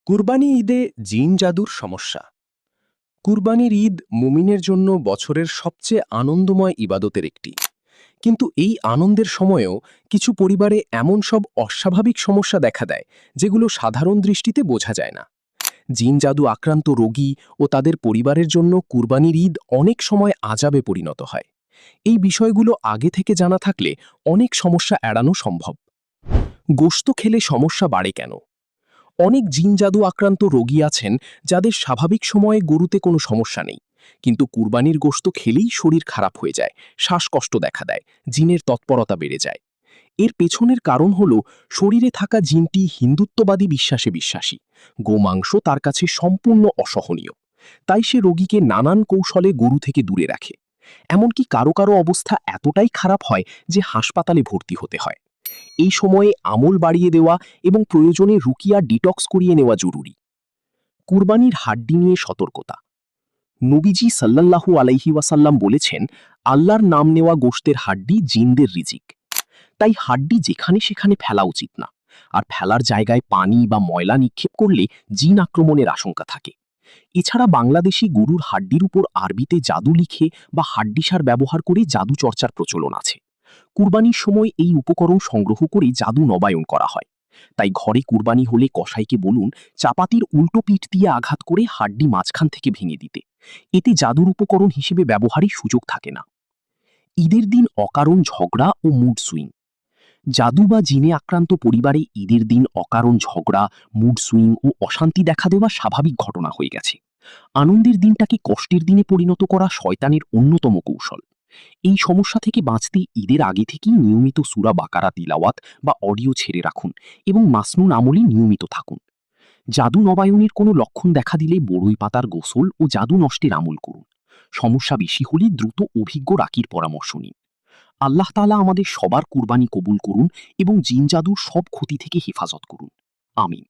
কুরবানি ঈদে জিন জাদুর সমস্যা। কুরবানির ঈদ মুমিনের জন্য বছরের সবচেয়ে আনন্দময় ইবাদতের একটি। কিন্তু এই আনন্দের সময়েও কিছু পরিবারে এমন সব অস্বাভাবিক সমস্যা দেখা দেয় যেগুলো সাধারণ দৃষ্টিতে বোঝা যায় না। জিন জাদু আক্রান্ত রোগী ও তাদের পরিবারের জন্য কুরবানির ঈদ অনেক সময় আযাবে পরিণত হয়। এই বিষয়গুলো আগে থেকে জানা থাকলে অনেক সমস্যা এড়ানো সম্ভব। গোশত খেলে সমস্যা বাড়ে কেন? অনেক জিন জাদু আক্রান্ত রোগী আছেন যাদের স্বাভাবিক সময়ে গরুতে কোনো সমস্যা নেই, কিন্তু কুরবানির গোশত খেলেই শরীর খারাপ হয়ে যায়, শ্বাসকষ্ট দেখা দেয়, জিনের তৎপরতা বেড়ে যায়। এর পেছনের কারণ হল শরীরে থাকা জিনটি হিন্দুত্ববাদী বিশ্বাসে বিশ্বাসী। গোমাংস তার কাছে সম্পূর্ণ অসহনীয়। তাই সে রোগীকে নানান কৌশলে গরু থেকে দূরে রাখে। এমনকি কারো কারো অবস্থা এতটাই খারাপ হয় যে হাসপাতালে ভর্তি হতে হয়। এই সময়ে আমল বাড়িয়ে দেওয়া এবং প্রয়োজনে রুকিয়া ডিটক্স করিয়ে নেওয়া জরুরি। কুরবানির হাড্ডি নিয়ে সতর্কতা। নবীজি সাল্লাল্লাহু আলাইহি ওয়াসাল্লাম বলেছেন, আল্লাহর নাম নেওয়া গোশতের হাড্ডি জিনদের রিজিক। তাই হাড্ডি যেখানে সেখানে ফেলা উচিত না। আর ফেলার জায়গায় পানি বা ময়লা নিক্ষেপ করলে জিন আক্রমণের আশঙ্কা থাকে। এছাড়া বাংলাদেশি গরুর হাড্ডির উপর আরবিতে জাদু লিখে বা হাড্ডিসার ব্যবহার করে জাদু চর্চার প্রচলন আছে। কুরবানির সময় এই উপকরণ সংগ্রহ করে জাদু নবায়ন করা হয়। তাই ঘরে কুরবানি হলে কসাইকে বলুন চাপাতির উল্টো পিঠ দিয়ে আঘাত করে হাড্ডি মাঝখান থেকে ভেঙে দিতে। এতে জাদুর উপকরণ হিসেবে ব্যবহারের সুযোগ থাকে না। ঈদের দিন অকারণ ঝগড়া ও মুড সুইং। জাদু বা জিনে আক্রান্ত পরিবারে ঈদের দিন অকারণ ঝগড়া, মুড সুইং ও অশান্তি দেখা দেওয়া স্বাভাবিক ঘটনা হয়ে গেছে। আনন্দের দিনটাকে কষ্টের দিনে পরিণত করা শয়তানের অন্যতম কৌশল। এই সমস্যা থেকে বাঁচতে ঈদের আগে থেকেই নিয়মিত সূরা বাকারা তিলাওয়াত বা অডিও ছেড়ে রাখুন এবং মাসনুন আমলে নিয়মিত থাকুন। জাদু নবায়নের কোনো লক্ষণ দেখা দিলে বড়ই পাতার গোসল ও জাদু নষ্টের আমল করুন। সমস্যা বেশি হলে দ্রুত অভিজ্ঞ রাকির পরামর্শ নিন। আল্লাহ তাআলা আমাদের সবার কুরবানি কবুল করুন এবং জিন জাদুর সব ক্ষতি থেকে হেফাজত করুন। আমিন।